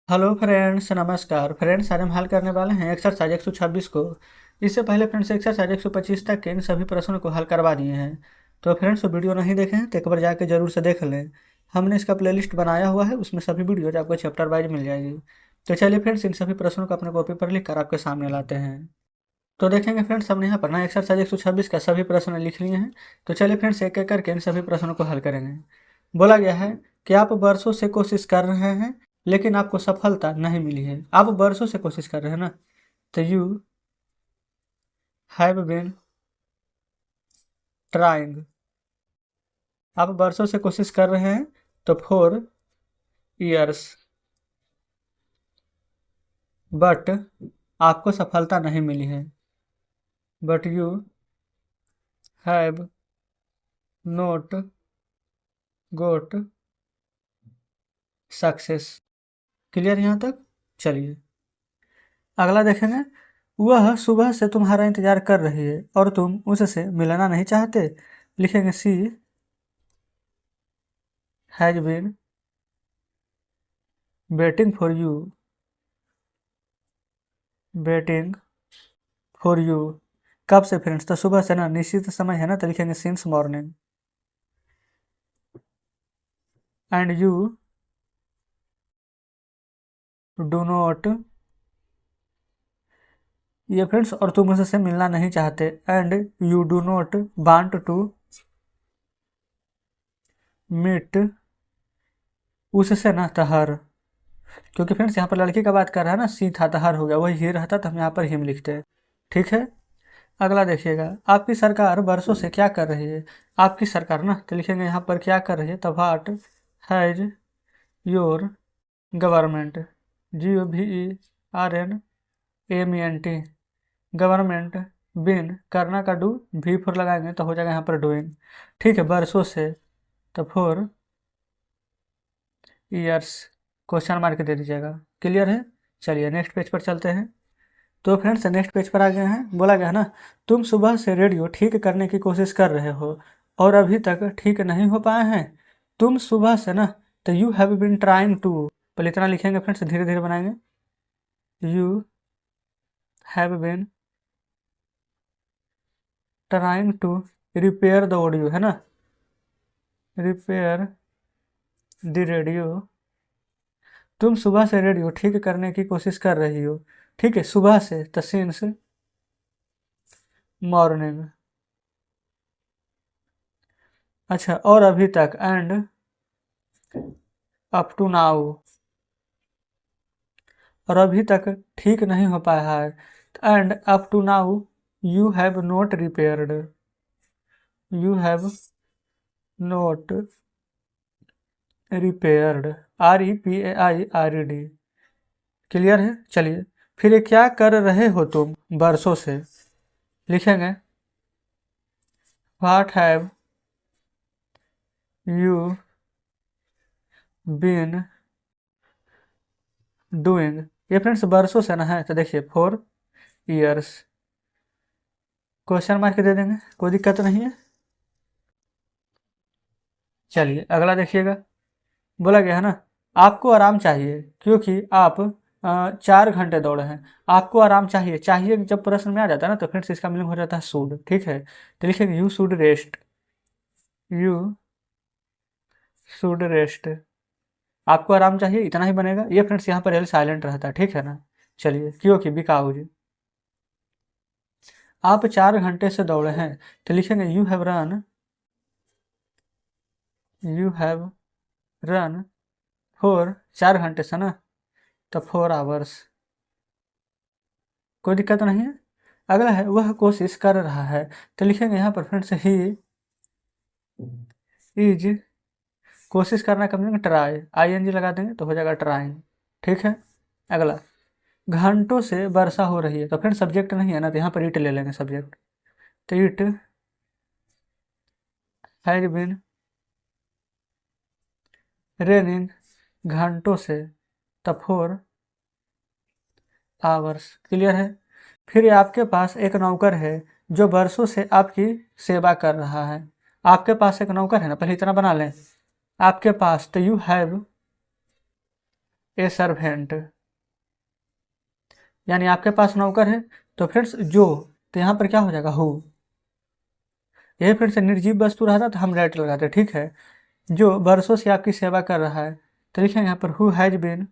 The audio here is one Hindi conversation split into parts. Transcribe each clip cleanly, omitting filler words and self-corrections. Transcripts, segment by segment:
हेलो फ्रेंड्स, नमस्कार फ्रेंड्स। आज हम हल करने वाले हैं एक्सरसाइज 126 को। इससे पहले फ्रेंड्स एक्सरसाइज 125 तक के इन सभी प्रश्नों को हल करवा दिए हैं। तो फ्रेंड्स वीडियो नहीं देखे हैं तो एक बार जाके जरूर से देख लें। हमने इसका प्लेलिस्ट बनाया हुआ है, उसमें सभी वीडियोज आपको चैप्टर वाइज मिल जाएगी। तो चलिए फ्रेंड्स इन सभी प्रश्नों को अपने कॉपी पर लिख कर आपके सामने लाते हैं। तो देखेंगे फ्रेंड्स, हमने यहाँ पर ना एक्सरसाइज 126 का सभी प्रश्न लिख लिए हैं। तो चलिए फ्रेंड्स एक एक करके इन सभी प्रश्नों को हल करेंगे। बोला गया है कि आप वर्षों से कोशिश कर रहे हैं लेकिन आपको सफलता नहीं मिली है। आप वर्षों से कोशिश कर रहे हैं ना, तो यू हैव बीन ट्राइंग। आप वर्षों से कोशिश कर रहे हैं तो 4 years, बट आपको सफलता नहीं मिली है। But you have not goat success. Clear यहाँ तक? चलिए अगला देखेंगे। वह सुबह से तुम्हारा इंतजार कर रही है और तुम उससे मिलना नहीं चाहते। लिखेंगे she has been waiting for you. Waiting for you कब से फ्रेंड्स? तो सुबह से ना, निश्चित समय है ना, तो लिखेंगे since morning. And you do not, ये फ्रेंड्स, और तुम उससे मिलना नहीं चाहते। And you do not want to meet, उससे ना तहर, क्योंकि फ्रेंड्स यहाँ पर लड़की का बात कर रहा है ना, सी था तहर हो गया, वही ही रहता तो हम यहाँ पर हिम लिखते हैं। ठीक है। अगला देखिएगा। आपकी सरकार वर्षों से क्या कर रही है? आपकी सरकार ना, तो लिखेंगे यहाँ पर क्या कर रही है, तो what has your government, GOVERNMENT, government, been करना का डू, भी फोर लगाएंगे तो हो जाएगा यहाँ पर डूइंग। ठीक है, वर्षों से तो 4 years, क्वेश्चन मार्क दे दीजिएगा। क्लियर है? चलिए नेक्स्ट पेज पर चलते हैं। तो फ्रेंड्स नेक्स्ट पेज पर आ गए हैं। बोला गया है ना, तुम सुबह से रेडियो ठीक करने की कोशिश कर रहे हो और अभी तक ठीक नहीं हो पाए हैं। तुम सुबह से ना, तो you have been trying to, पहले इतना लिखेंगे फ्रेंड्स, धीरे धीरे बनाएंगे। You have been trying to repair the audio, है ना, रिपेयर द रेडियो। तुम सुबह से रेडियो ठीक करने की कोशिश कर रही हो। ठीक है, सुबह से तो सिंस मॉर्निंग। अच्छा, और अभी तक, एंड अप टू नाउ, और अभी तक ठीक नहीं हो पाया है। And up to now you have not repaired, you have not repaired, REPAIRED। Clear है? चलिए फिर ये क्या कर रहे हो तुम वर्षों से? लिखेंगे what have you been doing. ये फ्रेंड्स वर्षों से ना है, तो देखिए 4 years, क्वेश्चन मार्क दे देंगे, कोई दिक्कत नहीं है। चलिए अगला देखिएगा। बोला गया है ना, आपको आराम चाहिए क्योंकि आप 4 घंटे दौड़े हैं। आपको आराम चाहिए, चाहिए जब प्रश्न में आ जाता है ना, तो फ्रेंड्स इसका मीनिंग हो जाता है शुड। ठीक है, तो लिखेंगे you should rest, you should rest. आपको आराम चाहिए, इतना ही बनेगा। ये फ्रेंड्स यहाँ पर एल साइलेंट रहता है, ठीक है ना। चलिए क्योंकि बिकाऊ जी, आप 4 घंटे से दौड़े हैं, तो लिखेंगे you have run, you have run for, 4 घंटे से ना, तो 4 hours, कोई दिक्कत नहीं है। अगला है वह कोशिश कर रहा है, तो लिखेंगे यहाँ पर फ्रेंड्स ही इज, कोशिश करना का मीनिंग ट्राई, ING लगा देंगे तो हो जाएगा ट्राइंग। ठीक है। अगला, घंटों से वर्षा हो रही है, तो फ्रेंड्स सब्जेक्ट नहीं है ना, तो यहाँ पर इट ले लेंगे सब्जेक्ट। तो इट हैज बीन रेनिंग, घंटों से, तो 4 hours। क्लियर है? फिर ये आपके पास एक नौकर है जो वर्षों से आपकी सेवा कर रहा है। आपके पास एक नौकर है ना, पहले इतना बना लें। आपके पास, तो यू हैव ए सर्वेंट, यानी आपके पास नौकर है। तो फ्रेंड्स जो, तो यहाँ पर क्या हो जाएगा, हु। यही फिर से निर्जीव वस्तु रहता तो हम राइट लगाते, ठीक है। जो वर्षों से आपकी सेवा कर रहा है, तो लिखेंगे यहाँ पर हु हैज बीन।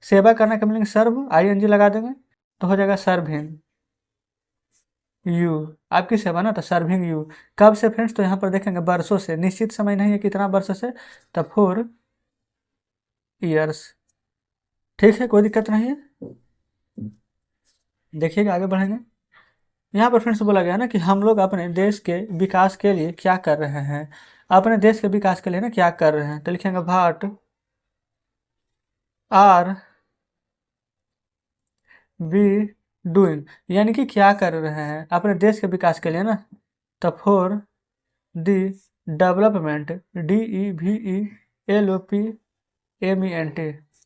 सेवा करने का मीनिंग सर्व, ING लगा देंगे तो हो जाएगा सर्विंग यू। आपकी सेवा ना, तो सर्विंग यू। कब से फ्रेंड्स, तो यहाँ पर देखेंगे वर्षों से, निश्चित समय नहीं है कितना वर्ष से, तो 4 ईयर्स। ठीक है, कोई दिक्कत नहीं है। देखिएगा आगे बढ़ेंगे। यहाँ पर फ्रेंड्स बोला गया ना कि हम लोग अपने देश के विकास के लिए क्या कर रहे हैं। अपने देश के विकास के लिए ना क्या कर रहे हैं, तो लिखेंगे व्हाट आर वी डूइंग, यानी कि क्या कर रहे हैं अपने देश के विकास के लिए ना, तो for the development, DEVELOPMENT,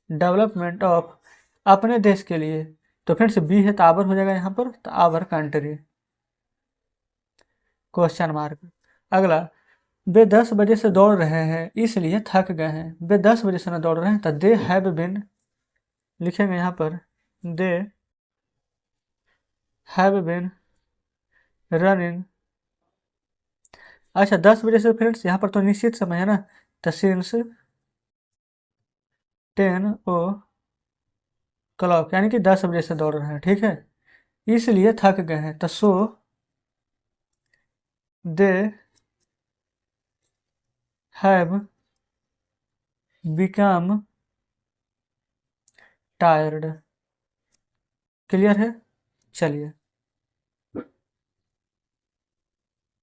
development of, अपने देश के लिए। तो फ्रेंड्स बी है तो आवर हो जाएगा यहाँ पर, तो आवर कंट्री, क्वेश्चन मार्क। अगला, वे 10 बजे से दौड़ रहे हैं इसलिए थक गए हैं। वे 10 बजे से ना दौड़ रहे हैं, तो दे हैव बिन, लिखेंगे यहाँ पर दे हैव बिन रनिंग। अच्छा, 10 बजे से फ्रेंड्स यहाँ पर तो निश्चित समय है ना, तो सिंस 10 o'clock, यानी कि 10 बजे से दौड़ रहे हैं, ठीक है। इसलिए थक गए हैं, तो so they have become tired. Clear है, चलिए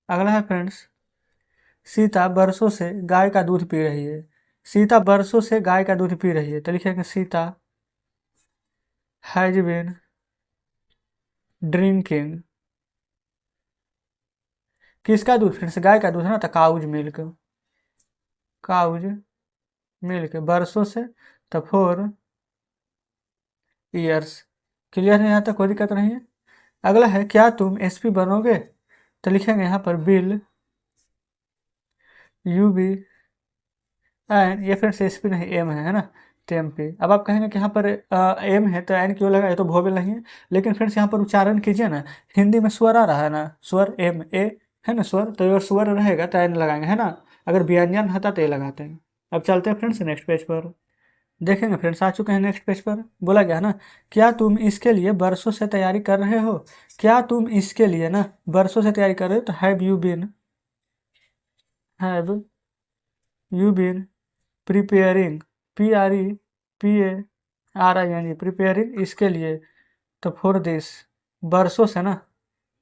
अगला है फ्रेंड्स, सीता बरसों से गाय का दूध पी रही है। सीता बरसों से गाय का दूध पी रही है, तो लिखेंगे सीता हैज बीन ड्रिंकिंग, किसका दूध फ्रेंड्स, गाय का दूध है ना, तो काउज मिल्क, काउज मिल्क बरसों से, तो 4 ईयर्स। क्लियर है, यहाँ तक कोई दिक्कत नहीं है। अगला है, क्या तुम SP बनोगे, तो लिखेंगे यहाँ पर बिल यू बी एन, ये फ्रेंड्स SP नहीं M है ना, तो MP। अब आप कहेंगे कि यहाँ पर M है तो N क्यों लगा, ये तो वोवेल नहीं है। लेकिन फ्रेंड्स यहाँ पर उच्चारण कीजिए ना, हिंदी में स्वर आ रहा है ना, स्वर MA है ना स्वर, तो अगर स्वर रहेगा तो N लगाएंगे, है ना। अगर व्यंजन होता तो ये लगाते हैं। अब चलते हैं फ्रेंड्स नेक्स्ट पेज पर। देखेंगे फ्रेंड्स, आ चुके हैं नेक्स्ट पेज पर। बोला गया ना, क्या तुम इसके लिए बरसों से तैयारी कर रहे हो। क्या तुम इसके लिए ना बरसों से तैयारी कर रहे हो, तो have you been preparing, PREPARING, preparing इसके लिए, तो फॉर दिस, बरसों से ना,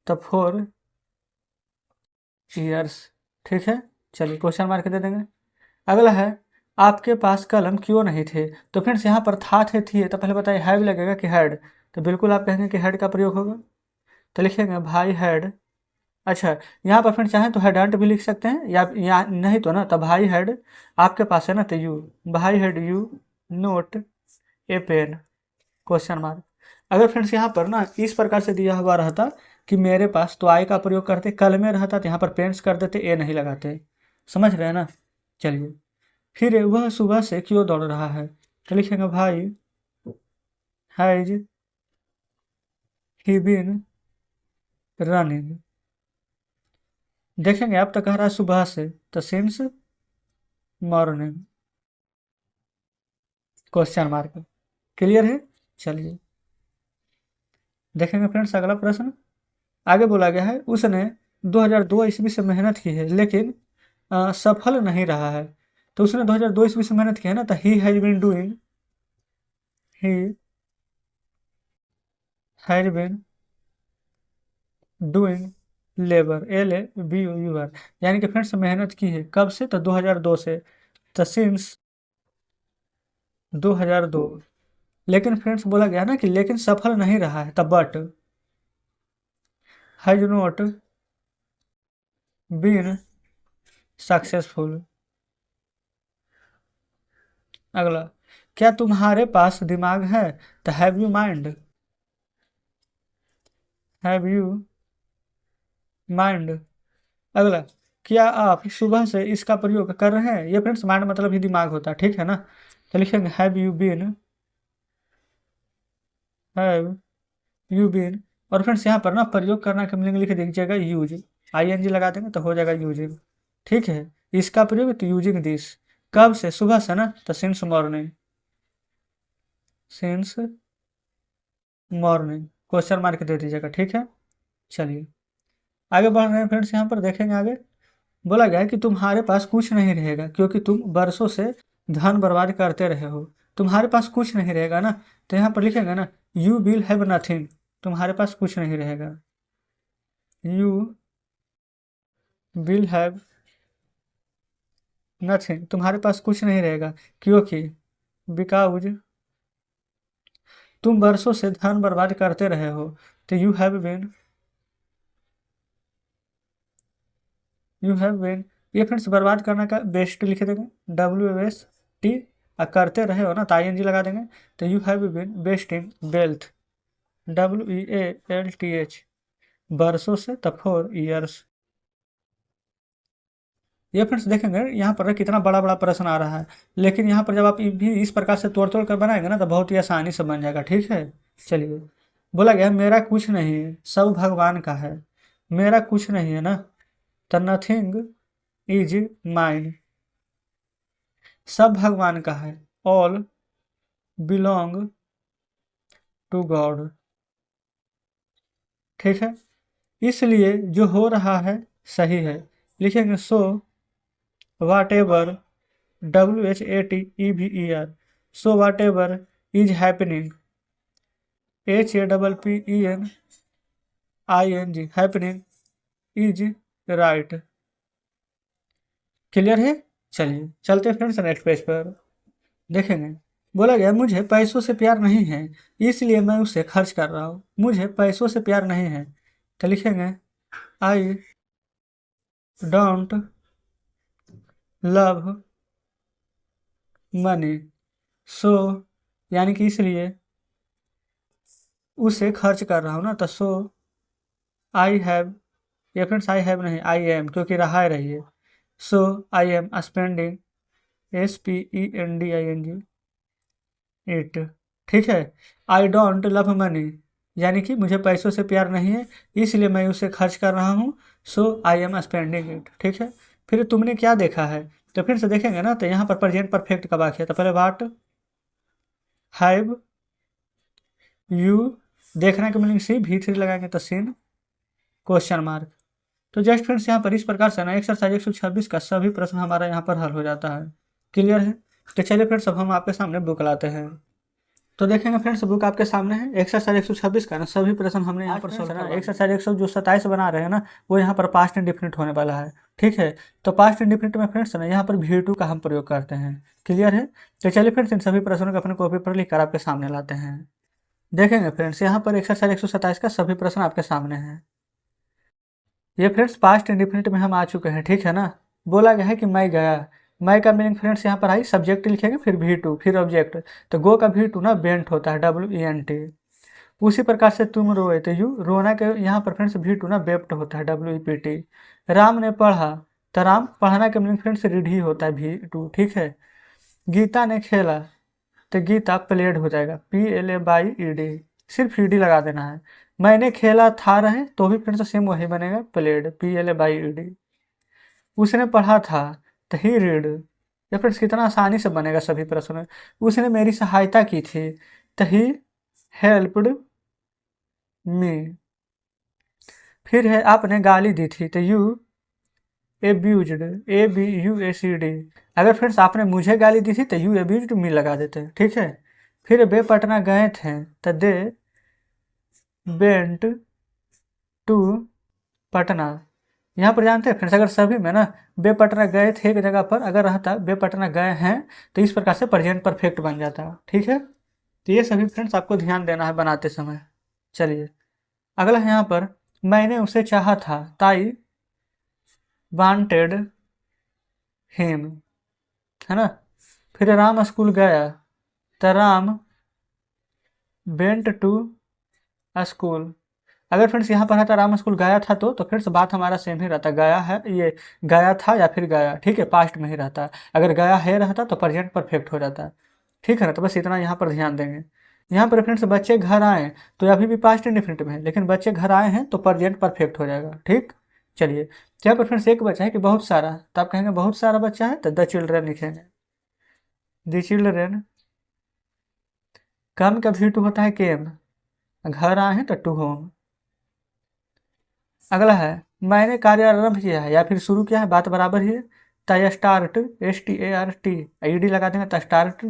तो 4 ईयर्स। ठीक है, चलिए क्वेश्चन मार्क दे देंगे। अगला है, आपके पास कलम क्यों नहीं थे। तो फ्रेंड्स यहाँ पर था थे थी है, तो पहले बताइए हैव लगेगा कि हैड, तो बिल्कुल आप कहेंगे कि हैड का प्रयोग होगा, तो लिखेंगे भाई हैड। अच्छा, यहाँ पर फ्रेंड्स चाहें तो हैडंट भी लिख सकते हैं, या नहीं तो ना, तो भाई हैड, आपके पास है ना, तो यू, भाई had you not a pen, question mark. अगर फ्रेंड्स यहाँ पर ना इस प्रकार से दिया हुआ रहता कि मेरे पास, तो आई का प्रयोग करते, कल में रहता तो यहाँ पर पेन्स कर देते, ए नहीं लगाते। समझ रहे हैं ना। चलिए, फिर वह सुबह से क्यों दौड़ रहा है, तो लिखेंगे भाई हैज ही बीन रनिंग। देखेंगे अब तक कह रहा है सुबह से, तो since morning, question mark. Clear है, चलिए देखेंगे फ्रेंड्स अगला प्रश्न। आगे बोला गया है, उसने 2002 ईस्वी से मेहनत की है लेकिन सफल नहीं रहा है। तो उसने 2002 ईस्वी से मेहनत की है ना, तो he has been doing labour, LABOUR, यानी कि फ्रेंड्स मेहनत की है कब से, तो 2002 से, तो सिंस 2002। लेकिन फ्रेंड्स बोला गया ना कि लेकिन सफल नहीं रहा है, तब but has not been successful. अगला, क्या तुम्हारे पास दिमाग है, तो हैव यू माइंड। अगला, क्या आप सुबह से इसका प्रयोग कर रहे हैं। ये फ्रेंड्स माइंड मतलब ही दिमाग होता है, ठीक है ना। तो लिखेंगे हैव यू बीन। और फ्रेंड्स यहाँ पर ना प्रयोग करना का मीनिंग लिख दीजिएगा यूज, आईएनजी लगा देंगे तो हो जाएगा यूजिंग। ठीक है, इसका प्रयोग तो यूजिंग दिस। कब से? सुबह से ना, तो since morning, since morning question mark दे दीजिएगा। ठीक है, चलिए आगे बढ़ रहे हैं फ्रेंड्स। यहाँ पर देखेंगे आगे बोला गया है कि तुम्हारे पास कुछ नहीं रहेगा क्योंकि तुम बरसों से धन बर्बाद करते रहे हो। तुम्हारे पास कुछ नहीं रहेगा ना, तो यहाँ पर लिखेंगे ना यू विल हैव नथिंग। तुम्हारे पास कुछ नहीं रहेगा, यू विल हैव नथिंग, तुम्हारे पास कुछ नहीं रहेगा क्योंकि, बिकॉज तुम बरसों से धन बर्बाद करते रहे हो। तो यू हैव बीन ये फ्रेंड्स बर्बाद करने का बेस्ट लिख देंगे, WST। करते रहे हो ना, तो ING लगा देंगे। तो you have been best in wealth, WEALTH, बरसों से, तो 4 years। ये फ्रेंड्स देखेंगे यहाँ पर कितना बड़ा बड़ा प्रश्न आ रहा है, लेकिन यहाँ पर जब आप भी इस प्रकार से तोड़ तोड़ कर बनाएंगे ना, तो बहुत ही आसानी से बन जाएगा। ठीक है, चलिए बोला गया मेरा कुछ नहीं है, सब भगवान का है। मेरा कुछ नहीं है ना, तो नथिंग इज माइन, सब भगवान का है। All belong to God. ठीक है, इसलिए जो हो रहा है सही है। लिखेंगे so whatever, WHATEVER, so whatever is happening, HAPPENING, happening is right. Clear है, चलिए चलते हैं फ्रेंड्स नेक्स्ट पेज पर। देखेंगे बोला गया मुझे पैसों से प्यार नहीं है इसलिए मैं उसे खर्च कर रहा हूँ। मुझे पैसों से प्यार नहीं है, तो लिखेंगे आई डोंट लव मनी, सो यानी कि इसलिए उसे खर्च कर रहा हूँ ना, तो सो आई हैव, या फ्रेंड्स आई हैव नहीं, आई एम, क्योंकि रहा है रहिए। So I am spending, SPENDING it. ठीक है, आई डोंट लव मनी, यानी कि मुझे पैसों से प्यार नहीं है इसलिए मैं उसे खर्च कर रहा हूँ। सो आई एम स्पेंडिंग इट। ठीक है, फिर तुमने क्या देखा है, तो फिर से देखेंगे ना, तो यहाँ पर प्रेजेंट परफेक्ट का वाक्य है। तो पहले वाट हैव यू, देखना के मीनिंग सी, V3 लगाएंगे तो सीन क्वेश्चन मार्क। तो जस्ट फ्रेंड्स यहाँ पर इस प्रकार से ना एक्सरसाइज 126 का सभी प्रश्न हमारा यहाँ पर हल हो जाता है। क्लियर है, तो चलिए फ्रेंड्स अब हम आपके सामने बुक लाते हैं। तो देखेंगे फ्रेंड्स बुक आपके सामने है, एक्सरसाइज 126 का ना सभी प्रश्न हमने यहाँ पर सोल्व करना। एक्सरसाइज 127 बना रहे हैं ना, वो यहाँ पर पास्ट इंडिफिनिट होने वाला है। ठीक है, तो पास्ट इंडिफिनिट में फ्रेंड्स ना यहाँ पर V2 का हम प्रयोग करते हैं। क्लियर है, तो चलिए फ्रेंड्स इन सभी प्रश्नों को अपने कॉपी पर लिख कर आपके सामने लाते हैं। देखेंगे फ्रेंड्स यहाँ पर एक्सरसाइज 127 का सभी प्रश्न आपके सामने हैं। ये फ्रेंड्स पास्ट इंडिफिनिट में हम आ चुके हैं। ठीक है ना, बोला गया है कि मैं गया। मैं का मीनिंग फ्रेंड्स यहाँ पर आई, सब्जेक्ट लिखेंगे फिर V2 फिर ऑब्जेक्ट। तो गो का V2 ना बेंट होता है, WENT। उसी प्रकार से तुम रोए, तो यू, रोना के यहाँ पर फ्रेंड्स V2 ना वेप्ट होता है, WEPT। राम ने पढ़ा, तो राम पढ़ना के मीनिंग फ्रेंड्स रीड ही होता है, V2। ठीक है, गीता ने खेला, तो गीता प्लेड हो जाएगा, PLAYED, सिर्फ ED लगा देना है। मैंने खेला था रहे, तो भी फ्रेंड्स सेम वही बनेगा, प्लेड, PLAYED। उसने पढ़ा था, तो ही रीड। या फ्रेंड्स कितना आसानी से बनेगा सभी प्रश्न में। उसने मेरी सहायता की थी, तो ही हेल्प्ड मी। फिर है आपने गाली दी थी, तो यू एब्यूज्ड, ABUSED। अगर फ्रेंड्स आपने मुझे गाली दी थी तो यू एब्यूज्ड मी लगा देते हैं। ठीक है, फिर वे पटना गए थे, तो दे वेंट टू पटना। यहाँ पर जानते हैं फ्रेंड्स, अगर सभी में ना वे पटना गए थे एक जगह पर अगर रहता वे पटना गए हैं, तो इस प्रकार से प्रेजेंट परफेक्ट बन जाता। ठीक है, तो ये सभी फ्रेंड्स आपको ध्यान देना है बनाते समय। चलिए अगला है यहाँ पर, मैंने उसे चाहा था, ताई वांटेड हिम, है ना। फिर राम स्कूल गया, तो राम वेंट टू स्कूल। अगर फ्रेंड्स यहाँ पर रहता राम स्कूल गया था, तो फ्रेंड्स बात हमारा सेम ही रहता, गया है, ये गया था या फिर गया। ठीक है, पास्ट में ही रहता है। अगर गया है रहता तो प्रेजेंट परफेक्ट हो जाता है। ठीक है ना। तो बस इतना यहाँ पर ध्यान देंगे। यहाँ पर फ्रेंड्स बच्चे घर आए तो अभी भी पास्ट इंडेफिनिट में है, लेकिन बच्चे घर आए हैं तो प्रेजेंट परफेक्ट हो जाएगा। ठीक, चलिए। तो यहाँ पर फ्रेंड्स एक बच्चा है कि बहुत सारा, तो आप कहेंगे बहुत सारा बच्चा है तो द चिल्ड्रन लिखेंगे। द चिल्ड्रन, कम का भी टू होता है केम, घर आए हैं तो टू होम। अगला है मैंने कार्य आरंभ किया है या फिर शुरू किया है, बात बराबर ही है। द स्टार्ट, START, ईडी लगा देंगे तो स्टार्ट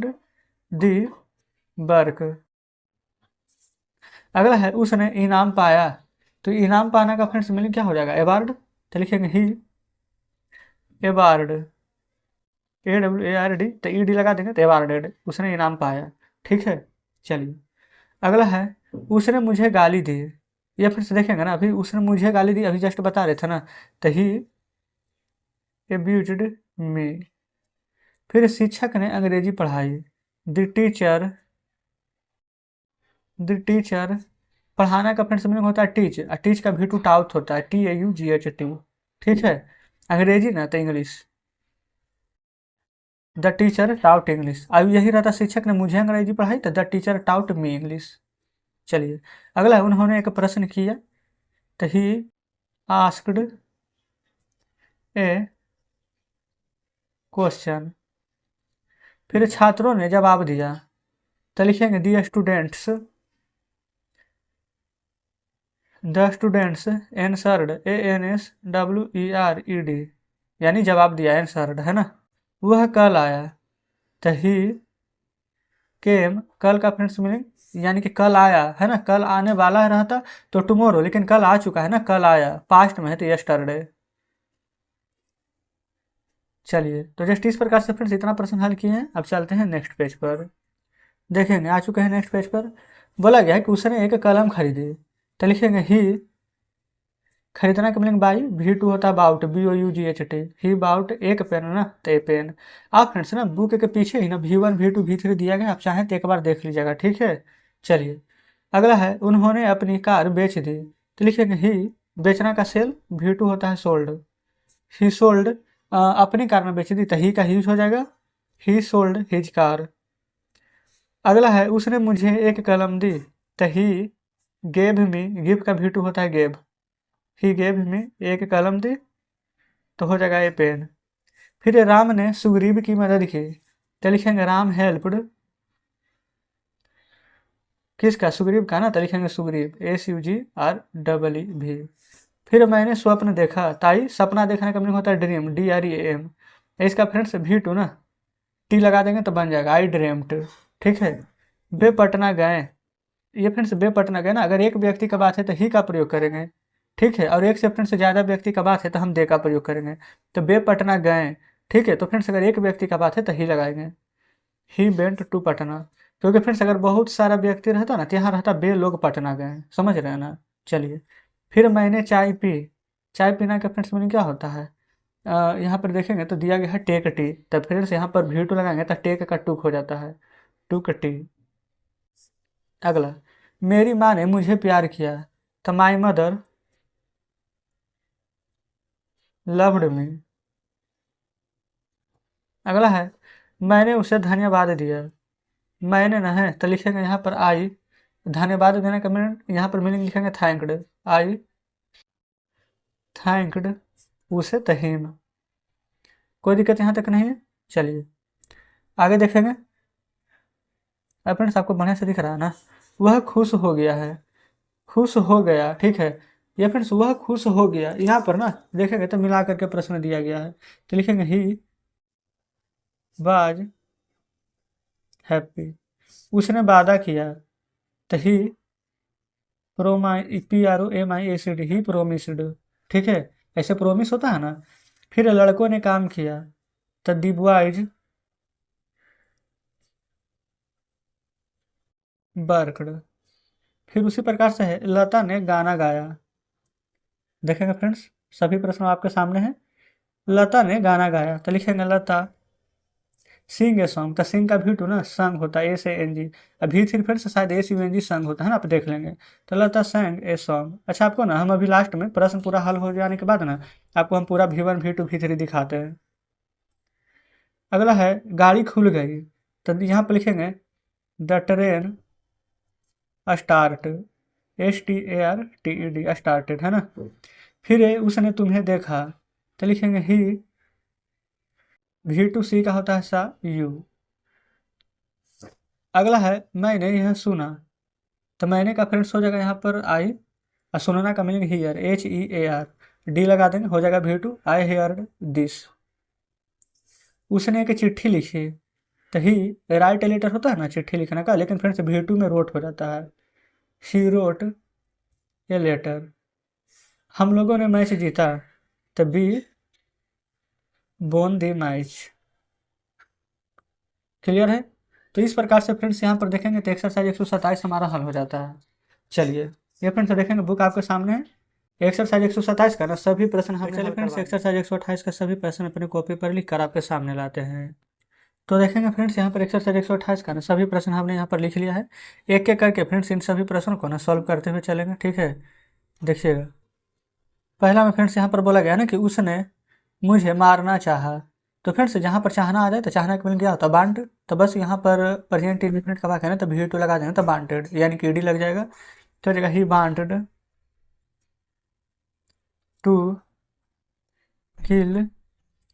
दी वर्क। अगला है उसने इनाम पाया, तो इनाम पाना का फ्रेंड्स मीनिंग क्या हो जाएगा, अवार्ड। तो लिखेंगे ही अवार्ड, AWARD, तो ईडी लगा देंगे तो अवार्डेड, उसने इनाम पाया। ठीक है, चलिए। अगला है उसने मुझे गाली दी, ये फिर से देखेंगे ना। अभी उसने मुझे गाली दी, अभी जस्ट बता रहे थे ना, तो ही एब्यूज्ड मी। फिर शिक्षक ने अंग्रेजी पढ़ाई, द टीचर, द टीचर, पढ़ाना का फ्रेंड्स मीनिंग होता है टीच, और टीच का भी टू टाउथ होता है, TAUGHT। ठीक है, अंग्रेजी ना तो English, the teacher taut English. अब यही रहता शिक्षक ने मुझे अंग्रेजी पढ़ाई तो the teacher taut me English. चलिए। अगला उन्होंने एक प्रश्न किया, तो ही आस्क्ड ए क्वेश्चन। फिर छात्रों ने जवाब दिया, तो लिखेंगे the students, the students answered, ANSWERED, यानी जवाब दिया, एंसर्ड है ना। वह कल आया, तो ही केम, कल का फ्रेंड्स मीनिंग यानी कि कल आया है ना, कल आने वाला रहता तो टुमारो, लेकिन कल आ चुका है ना, कल आया, पास्ट में है तो यस्टरडे। चलिए, तो जस्ट इस प्रकार से फ्रेंड्स इतना प्रश्न हल किए हैं। अब चलते हैं नेक्स्ट पेज पर, देखेंगे। आ चुके हैं नेक्स्ट पेज पर। बोला गया है कि उसने एक कलम खरीदी, तो लिखेंगे ही, खरीदना का मीनिंग बाई, V2 होता है बाउट, BOUGHT, ही बाउट एक पेन ना, तो ए पेन। आप फ्रेंड्स ना बुक के पीछे ही ना V1 V2 V3 दिया गया, आप चाहें तो एक बार देख लीजिएगा। ठीक है, चलिए। अगला है उन्होंने अपनी कार बेच दी, तो लिखेंगे ही, बेचना का सेल, V2 होता है सोल्ड, ही सोल्ड, अपनी कार में बेच दी तो ही का यूज हो जाएगा, ही सोल्ड हिज कार। अगला है उसने मुझे एक कलम दी, तो ही गेव मी, गिव का V2 होता है गेव, ही गेव मी एक कलम दी तो हो जाएगा ए पेन। फिर राम ने सुग्रीव की मदद की, तो लिखेंगे राम हेल्प्ड, किसका, सुग्रीव का ना, तो लिखेंगे सुग्रीव, SUGREEV। फिर मैंने स्वप्न देखा, ताई सपना देखने का मीनिंग होता है ड्रीम, DREAM। इसका फ्रेंड्स V2 ना, टी लगा देंगे तो बन जाएगा आई ड्रीम्ड। ठीक है। बे पटना गए, ये फ्रेंड्स बे पटना गए ना, अगर एक व्यक्ति का बात है तो ही का प्रयोग करेंगे। ठीक है, और एक से फ्रेंड्स ज़्यादा व्यक्ति का बात है तो हम दे का प्रयोग करेंगे। तो बे पटना गए, ठीक है, तो फ्रेंड्स अगर एक व्यक्ति का बात है तो ही लगाएंगे, ही वेंट टू पटना। क्योंकि फ्रेंड्स अगर बहुत सारा व्यक्ति रहता ना तो यहाँ रहता बे लोग पटना गए, समझ रहे हैं ना। चलिए। फिर मैंने चाय पी, चाय पीना का फ्रेंड्स मीनिंग क्या होता है, यहाँ पर देखेंगे तो दिया गया है टेक टी, तो फ्रेंड्स यहाँ पर V2 लगाएंगे तो टेक का टूक हो जाता है, टूक टी। अगला, मेरी माँ ने मुझे प्यार किया, तो माई मदर लव्ड मी। अगला है मैंने उसे धन्यवाद दिया, मैंने ना है तो लिखेंगे यहाँ पर आई, धन्यवाद देने का मीनिंग यहाँ पर मीनिंग लिखेंगे थैंक्ड, आई थैंक्ड उसे तो हिम। कोई दिक्कत यहाँ तक नहीं है। चलिए आगे देखेंगे। अब फ्रेंड्स आपको बढ़िया से दिख रहा है ना, वह खुश हो गया है, खुश हो गया, ठीक है। ये फ्रेंड्स वह खुश हो गया, यहाँ पर ना देखेंगे तो मिला करके प्रश्न दिया गया है, तो लिखेंगे ही वाज हैप्पी, उसने वादा किया, तो ही PROMISED, ही प्रोमिस्ड। ठीक है, ऐसे प्रोमिस होता है ना। फिर लड़कों ने काम किया, तो दी बॉयज वर्कड। फिर उसी प्रकार से है लता ने गाना गाया, देखेंगे फ्रेंड्स सभी प्रश्न आपके सामने हैं। लता ने गाना गाया, तो लिखेंगे लता सिंग ए सॉन्ग, तो सिंग का V2 ना संग होता है, SANG। अभी फिर से शायद SUNG संग होता है ना, आप देख लेंगे। तो लता संग ए सॉन्ग। अच्छा, आपको ना हम अभी लास्ट में प्रश्न पूरा हल हो जाने के बाद ना आपको हम पूरा V1 V2 V3 दिखाते हैं। अगला है गाड़ी खुल गई, तो यहाँ पर लिखेंगे the train start, STARTED, started, है ना। फिर उसने तुम्हें देखा, तो लिखेंगे ही, V2C का होता है सा यू। अगला है मैंने यह सुना, तो मैंने का फ्रेंड्स हो जाएगा यहाँ पर आई, और सुनना का मीनिंग हियर, HEAR, डी लगा देंगे, हो जाएगा V2, आई हेयर्ड दिस। उसने एक चिट्ठी लिखी, तो ही राइट लेटर होता है ना चिट्ठी लिखने का, लेकिन फ्रेंड्स V2 में रोट हो जाता है, शी रोट ए लेटर। हम लोगों ने मैच जीता, तो we won the match. Clear है। तो इस प्रकार से फ्रेंड्स यहाँ पर देखेंगे तो एक्सरसाइज 127 हमारा हल हो जाता है। चलिए ये फ्रेंड्स देखेंगे, बुक आपके सामने है। एक्सरसाइज 127 का ना सभी प्रश्न हम, चलिए फ्रेंड्स एक्सरसाइज 128 का सभी प्रश्न अपने कॉपी पर लिख कर आपके सामने लाते हैं। तो देखेंगे फ्रेंड्स यहाँ पर एक्सरसाइज 128 का ना सभी प्रश्न हमने यहाँ पर लिख लिया है। एक एक करके फ्रेंड्स इन सभी प्रश्नों को ना सॉल्व करते हुए चलेंगे, ठीक है। देखिएगा, पहला में फ्रेंड्स यहाँ पर बोला गया ना कि उसने मुझे मारना चाहा। तो फ्रेंड्स जहाँ पर चाहना आ जाए तो चाहना के मिल गया होता वांट, तो बस यहाँ पर प्रेजेंट इंडेफिनिट का वाक्य है ना, तो V2 लगा देंगे तो वांटेड, यानी कि डी लग जाएगा। तो जगह ही वांटेड टू किल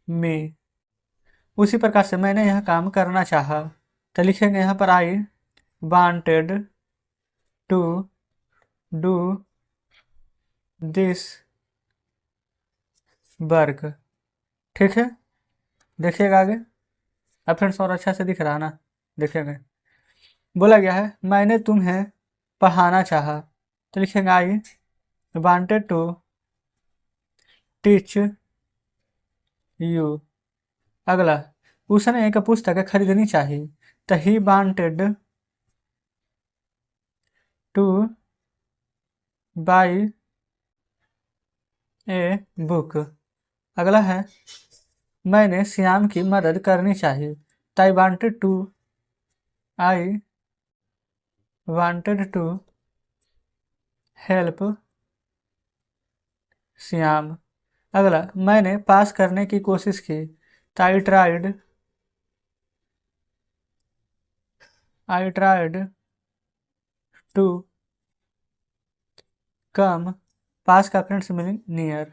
मी। उसी प्रकार से मैंने यह काम करना चाहा, तो लिखेंगे यहाँ पर I wanted to do this work, ठीक है। देखिएगा आगे, अब फ्रेंड्स और अच्छा से दिख रहा है ना, देखिएगा। बोला गया है मैंने तुम्हें पढ़ाना चाहा, तो लिखेंगे I wanted to teach you. अगला, उसने एक पुस्तक खरीदनी चाहिए, तो he wanted to buy a book. अगला है मैंने श्याम की मदद करनी चाहिए, तो I wanted to help Shyam. अगला, मैंने पास करने की कोशिश की, तो आई ट्राइड टू कम। पास का फ्रेंड्स मीनिंग नियर,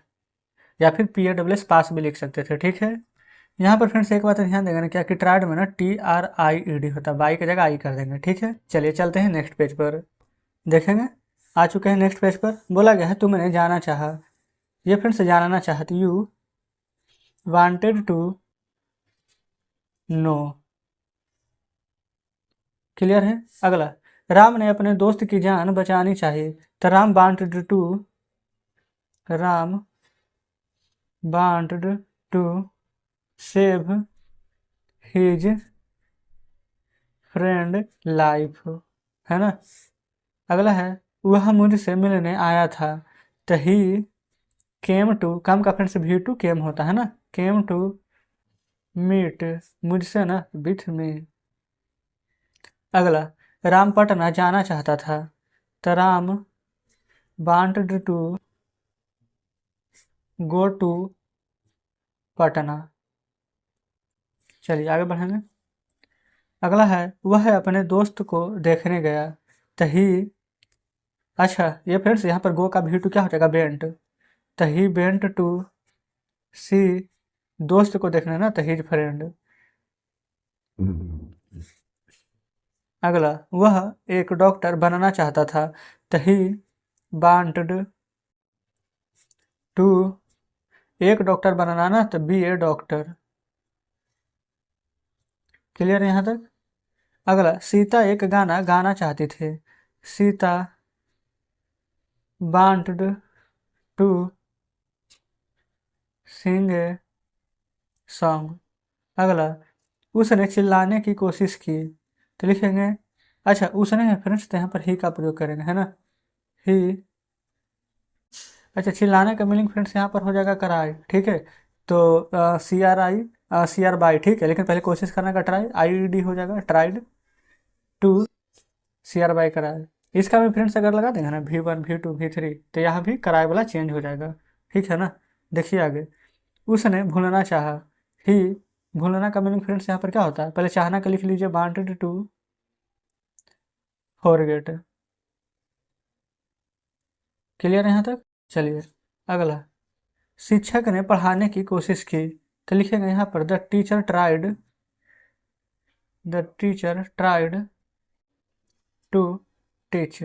या फिर PAWS पास भी लिख सकते थे, ठीक है। यहाँ पर फ्रेंड्स एक बात ध्यान देंगे ना, क्या कि ट्राइड में ना TRIED होता है, बाई की जगह आई कर देंगे, ठीक है। चलिए चलते हैं नेक्स्ट पेज पर, देखेंगे। आ चुके हैं नेक्स्ट पेज पर। बोला गया है तुमने जाना चाहा, ये फ्रेंड्स जानना चाहती, you wanted to know. Clear है। अगला, राम ने अपने दोस्त की जान बचानी चाहिए, तो Ram wanted to save his friend life, है ना। अगला है वह मुझसे मिलने आया था, तो ही केम टू, कम का फ्रेंड्स V2 केम होता है ना, केम टू मीट मुझसे ना विथ मी। अगला, राम पटना जाना चाहता था, तो Ram wanted to go to Patna. चलिए आगे बढ़ेंगे। अगला है वह अपने दोस्त को देखने गया, तो ही, अच्छा ये फ्रेंड्स यहाँ पर गो का V2 क्या हो जाएगा, बेंट, तो ही बेंट टू सी, दोस्त को देखना ना, तो हिज फ्रेंड। अगला, वह एक डॉक्टर बनना चाहता था, तो ही वांटेड टू, एक डॉक्टर बनना ना, तो बी ए डॉक्टर। क्लियर है यहाँ तक। अगला, सीता एक गाना गाना चाहती थी, Sita wanted to sing a song. अगला, उसने चिल्लाने की कोशिश की, तो लिखेंगे, अच्छा उसने फ्रेंड्स तो यहाँ पर ही का प्रयोग करेंगे, है ना, ही। अच्छा चिल्लाने का मीनिंग फ्रेंड्स यहाँ पर हो जाएगा कराई, ठीक है। तो CR बाई, ठीक है, लेकिन पहले कोशिश करने का ट्राई, IED हो जाएगा, ट्राइड टू CR बाई कराई। इसका भी फ्रेंड्स अगर लगा देंगे ना V1 V2 V3, तो यहाँ भी कराई वाला चेंज हो जाएगा, ठीक है ना। देखिए आगे, उसने भूलना चाहा, ही भूलना का मीनिंग फ्रेंड्स यहाँ पर क्या होता है, पहले चाहना का लिख लीजिए, वांटेड टू फॉरगेट। क्लियर है यहाँ तक। चलिए अगला, शिक्षक ने पढ़ाने की कोशिश की, तो लिखेंगे यहाँ पर the teacher tried to teach.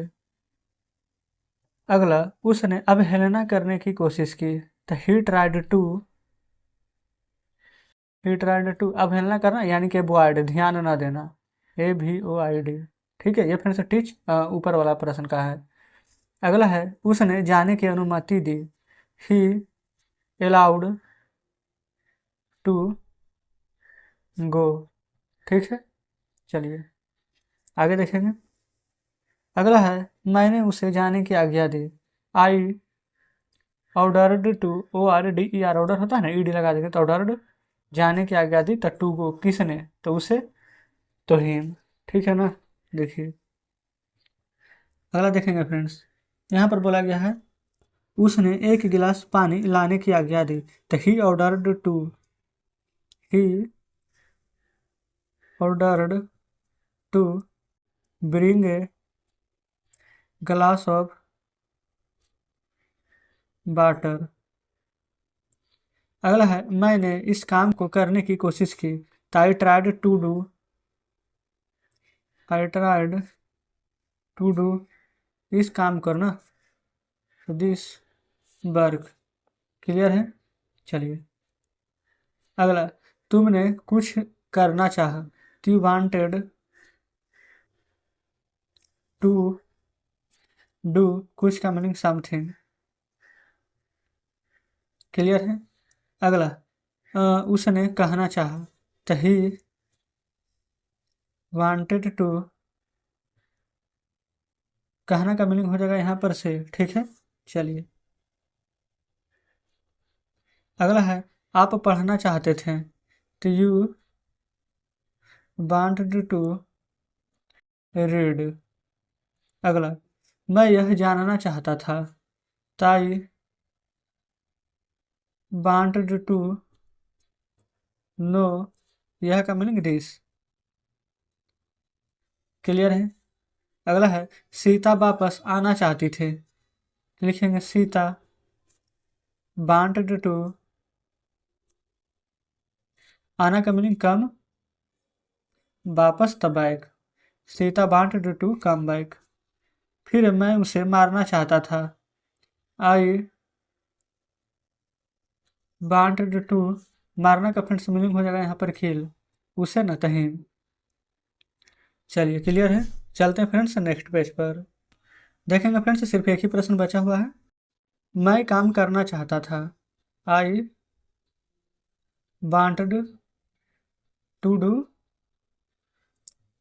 अगला, उसने अवहेलना करने की कोशिश की, तो ही ट्राइड टू अवहेलना करना यानी कि अवॉइड, ध्यान न देना, AVOID। ठीक है, ये फिर से टीच ऊपर वाला प्रश्न का है। अगला है, उसने जाने की अनुमति दी, ही अलाउड टू गो। ठीक है, चलिए आगे देखेंगे। अगला है, मैंने उसे जाने की आज्ञा दी, I ordered to, ORDER, order होता है ना, ED लगा देंगे तो ऑर्डर्ड, जाने की आज्ञा दी, तो टू गो किसने, तो उसे, तो हिम। ठीक है ना। देखिए अगला देखेंगे फ्रेंड्स, यहाँ पर बोला गया है, उसने एक गिलास पानी लाने की आज्ञा दी, तो he ordered to bring a glass of water. अगला है, मैंने इस काम को करने की कोशिश की, तो आई ट्राइड टू डू, इस काम करना, दिस वर्क। क्लियर है। चलिए अगला, तुमने कुछ करना चाहा, यू वांटेड टू डू, कुछ का मीनिंग समथिंग। क्लियर है। अगला, उसने कहना चाहा, तो ही वांटेड टू, कहना का मीनिंग हो जाएगा यहाँ पर से। ठीक है, चलिए अगला है, आप पढ़ना चाहते थे, तो यू वांटेड टू रीड। अगला, मैं यह जानना चाहता था, ताई वांटेड टू नो, यह का मीनिंग दिस। क्लियर है। अगला है, सीता वापस आना चाहती थी, लिखेंगे सीता वांटेड टू, आना का मीनिंग कम, वापस the back, Sita wanted to come back. फिर मैं उसे मारना चाहता था, आई वांटेड टू, मारना का फ्रेंड्स मीनिंग हो जाएगा यहाँ पर किल, उसे न तहीम। चलिए क्लियर है। चलते हैं फ्रेंड्स नेक्स्ट पेज पर, देखेंगे फ्रेंड्स सिर्फ एक ही प्रश्न बचा हुआ है। मैं काम करना चाहता था, I wanted to do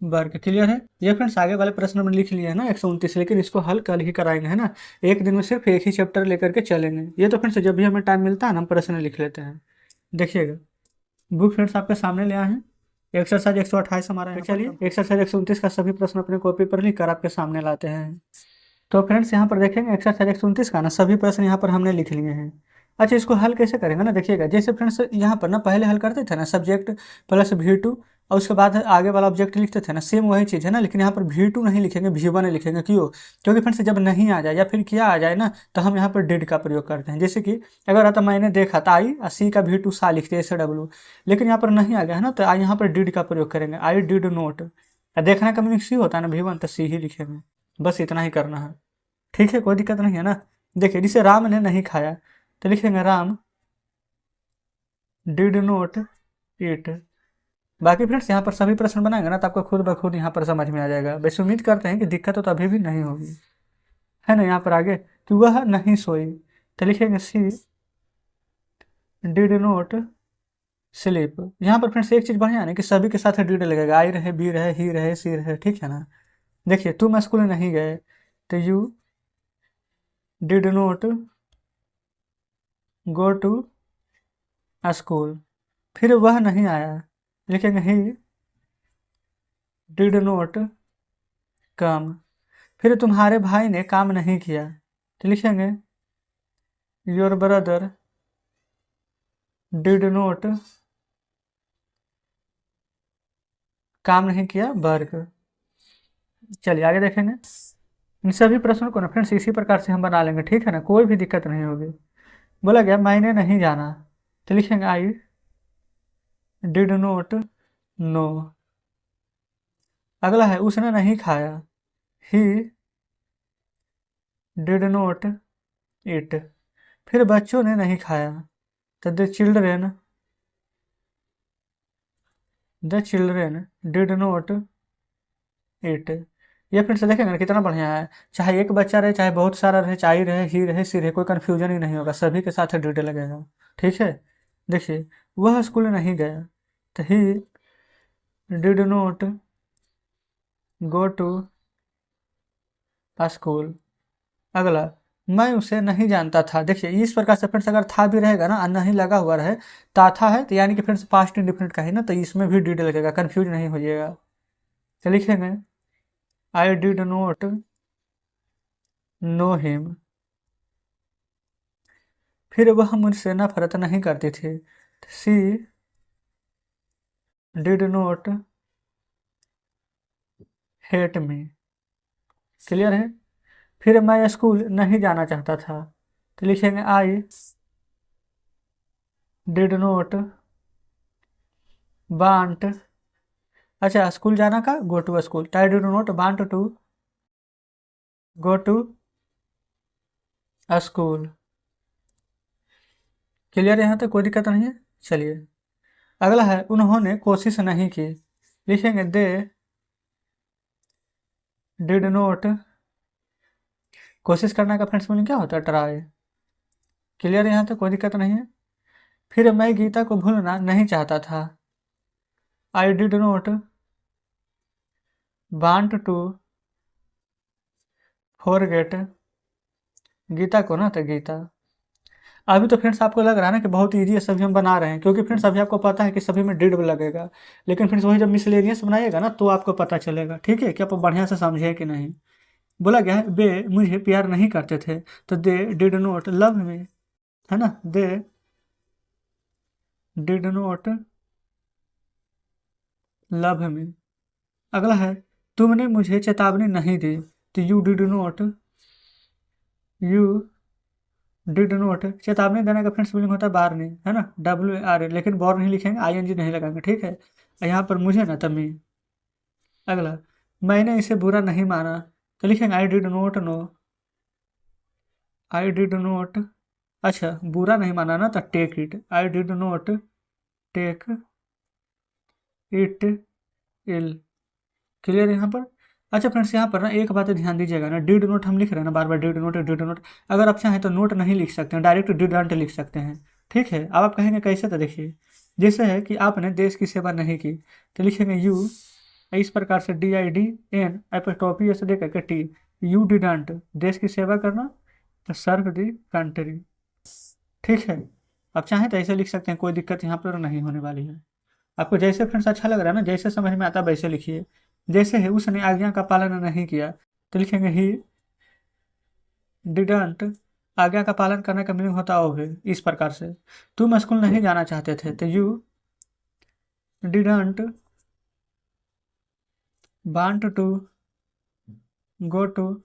work. Clear है। ये फ्रेंड्स आगे वाले प्रश्न में लिख लिया है ना 129, लेकिन इसको हल कल ही कराएंगे, है ना, एक दिन में सिर्फ एक ही चैप्टर लेकर के चलेंगे। ये तो फ्रेंड्स जब भी हमें टाइम मिलता है ना हम प्रश्न लिख लेते हैं। देखिएगा बुक फ्रेंड्स आपके सामने ले आए हैं, एक्सरसाइज 128 हमारा है। चलिए एक्सरसाइज 129 का सभी प्रश्न अपने कॉपी पर लिख कर आपके सामने लाते हैं। तो फ्रेंड्स यहाँ पर देखेंगे एक्सरसाइज 129 का ना सभी प्रश्न यहाँ पर हमने लिख लिए हैं। अच्छा, इसको हल कैसे करेंगे ना, देखिएगा जैसे फ्रेंड्स यहाँ पर ना पहले हल करते थे ना सब्जेक्ट प्लस V2, और उसके बाद आगे वाला ऑब्जेक्ट लिखते थे ना, सेम वही चीज़ है ना, लेकिन यहाँ पर V2 नहीं लिखेंगे, V1 लिखेंगे। क्यों? क्योंकि फ्रेंड्स जब नहीं आ जाए या फिर क्या आ जाए ना, तो हम यहाँ पर डिड का प्रयोग करते हैं। जैसे कि अगर आता मैंने देखा तो आई, सी का V2 सा लिखते SW, लेकिन यहाँ पर नहीं आ गया है ना, तो यहाँ पर डिड का प्रयोग करेंगे, आई डिड नोट। देखने का मीनिंग सी होता है ना V1, तो सी ही लिखेंगे। बस इतना ही करना है। ठीक है, कोई दिक्कत नहीं है ना। देखिए जिसे राम ने नहीं खाया, तो लिखेंगे राम डिड नोट ईट। बाकी फ्रेंड्स यहाँ पर सभी प्रश्न बनाएंगे ना तो आपको खुद ब खुद यहाँ पर समझ में आ जाएगा। वैसे उम्मीद करते हैं कि दिक्कत तो अभी भी नहीं होगी, है ना। यहाँ पर आगे कि वह नहीं सोई, तो लिखेंगे सी डिड नोट स्लीप। यहाँ पर फ्रेंड्स एक चीज़ बढ़िया है कि सभी के साथ डिड लगेगा, आई रहे, बी रहे, ही रहे, सी रहे। ठीक है ना। देखिए तुम स्कूल नहीं गए, तो you did not go to school. फिर वह नहीं आया, लिखेंगे ही डिड नोट कम। फिर तुम्हारे भाई ने काम नहीं किया, तो लिखेंगे योर ब्रदर डिड नोट काम नहीं किया वर्क। चलिए आगे देखेंगे। इन सभी प्रश्नों को ना फ्रेंड्स इसी प्रकार से हम बना लेंगे, ठीक है ना, कोई भी दिक्कत नहीं होगी। बोला गया मैंने नहीं जाना, तो लिखेंगे आई डिड नोट नो। अगला है उसने नहीं खाया, ही डिड नोट इट। फिर बच्चों ने नहीं खाया, तो the children did note it. ये फिर से देखेंगे ना कितना बढ़िया है। चाहे एक बच्चा रहे, चाहे बहुत सारा रहे, चाहे रहे, ही रहे, सी रहे, कोई कन्फ्यूजन ही नहीं होगा, सभी के साथ डिड लगेगा। ठीक है। देखिए वह स्कूल नहीं गया, तो he did not go to school. अगला मैं उसे नहीं जानता था। देखिए इस प्रकार से फ्रेंड्स अगर था भी रहेगा ना, नहीं लगा हुआ रहे, ता था है, तो यानी कि फ्रेंड्स पास्ट इंडिफिनिट का है ना, तो इसमें भी डिड लगेगा, कन्फ्यूज नहीं होइएगा। तो लिखेंगे I did not know him. फिर वह मुझसे नफरत नहीं करती थी, she did not hate me. Clear है। फिर मैं स्कूल नहीं जाना चाहता था, तो लिखेंगे आई डिड नोट वांट। अच्छा स्कूल जाना का गो टू स्कूल, तो I did not want to go to school. Clear, यहाँ तक कोई दिक्कत नहीं है। चलिए अगला है उन्होंने कोशिश नहीं की, लिखेंगे दे डिड नोट। कोशिश करने का फ्रेंड्स मीनिंग क्या होता है, ट्राई। क्लियर, यहाँ तक कोई दिक्कत नहीं है। फिर मैं गीता को भूलना नहीं चाहता था, I did not want to forget Gita को ना, तो गीता। अभी तो फ्रेंड्स आपको लग रहा है ना कि बहुत ईजी है, सभी हम बना रहे हैं, क्योंकि फ्रेंड्स अभी आपको पता है कि सभी में डिड लगेगा। लेकिन फ्रेंड्स वही जब मिसलेनियस बनाइएगा ना, तो आपको पता चलेगा, ठीक है, कि आप बढ़िया से समझे कि नहीं। बोला गया है वे मुझे प्यार नहीं करते थे, तो they did note love me, है ना, they did note love me. अगला है तुमने मुझे चेतावनी नहीं दी, तो यू डिड नोट। चेतावनी देने का फ्रेंड्स मीनिंग होता है वार्निंग, है ना, WAR, लेकिन वॉर नहीं लिखेंगे, ING नहीं लगाएंगे, ठीक है। यहाँ पर मुझे ना तमी। अगला मैंने इसे बुरा नहीं माना, तो लिखेंगे I did not know, I did not. अच्छा बुरा नहीं माना ना, तो take it, I did not take it ill. Clear यहाँ पर। अच्छा फ्रेंड्स यहाँ पर ना एक बात ध्यान दीजिएगा ना, डिड नोट हम लिख रहे हैं ना बार बार, डिड नोट। अगर आप चाहें तो नोट नहीं लिख सकते हैं, डायरेक्ट डिडंट लिख सकते हैं, ठीक है। अब आप कहेंगे कैसे, तो देखिए जैसे है कि आपने देश की सेवा नहीं की, तो लिखेंगे यू, इस प्रकार से DIDN एपोस्ट्रोफी ऐसे दे करके टी, यू डिडंट, देश की सेवा करना, तो सर्व दी कंट्री, ठीक है। आप चाहें तो ऐसे लिख सकते हैं, कोई दिक्कत यहाँ पर नहीं होने वाली है। आपको जैसे फ्रेंड्स अच्छा लग रहा है ना, जैसे समझ में आता है वैसे लिखिए। जैसे है उसने आज्ञा का पालन नहीं किया, तो लिखेंगे ही डिडंट। आज्ञा का पालन करने का मीनिंग होता है इस प्रकार से, तुम स्कूल नहीं जाना चाहते थे, तो you didn't want to go to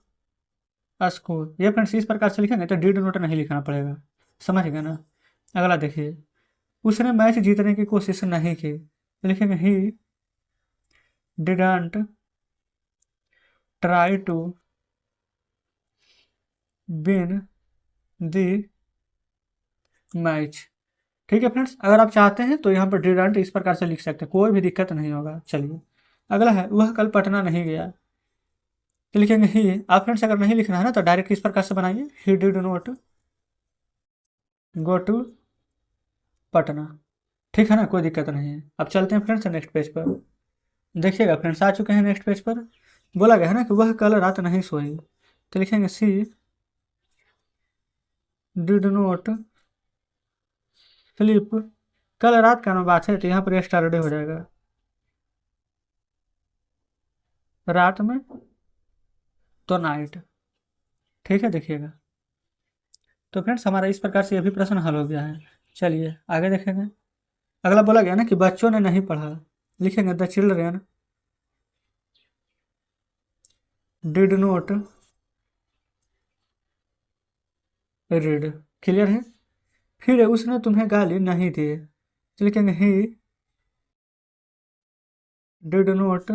school. ये फ्रेंड्स इस प्रकार से लिखेंगे तो डिड नोट नहीं लिखना पड़ेगा, समझ गए ना। अगला देखिए उसने मैच जीतने की कोशिश नहीं की, तो लिखेंगे he didn't try to win the match. ठीक है फ्रेंड्स, अगर आप चाहते हैं तो यहाँ पर डिडंट इस प्रकार से लिख सकते हैं, कोई भी दिक्कत नहीं होगा। चलिए अगला है वह कल पटना नहीं गया, तो लिखेंगे ही। आप फ्रेंड्स अगर नहीं लिखना है ना, तो डायरेक्ट इस प्रकार से बनाइए, he did not go to Patna, ठीक है ना, कोई दिक्कत नहीं है। अब चलते हैं फ्रेंड्स नेक्स्ट पेज पर। देखिएगा फ्रेंड्स आ चुके हैं नेक्स्ट पेज पर। बोला गया है ना कि वह कल रात नहीं सोई, तो लिखेंगे सी डिड नोट स्लीप। कल रात का ना बात है, तो यहाँ पर स्टारडे हो जाएगा, रात में तो नाइट, ठीक है। देखिएगा तो फ्रेंड्स हमारा इस प्रकार से ये भी प्रश्न हल हो गया है। चलिए आगे देखेंगे। अगला बोला गया ना कि बच्चों ने नहीं पढ़ा, लिखेंगे the children did note read. Clear है। फिर उसने तुम्हें गाली नहीं दी, तो लिखेंगे ही डिड नोट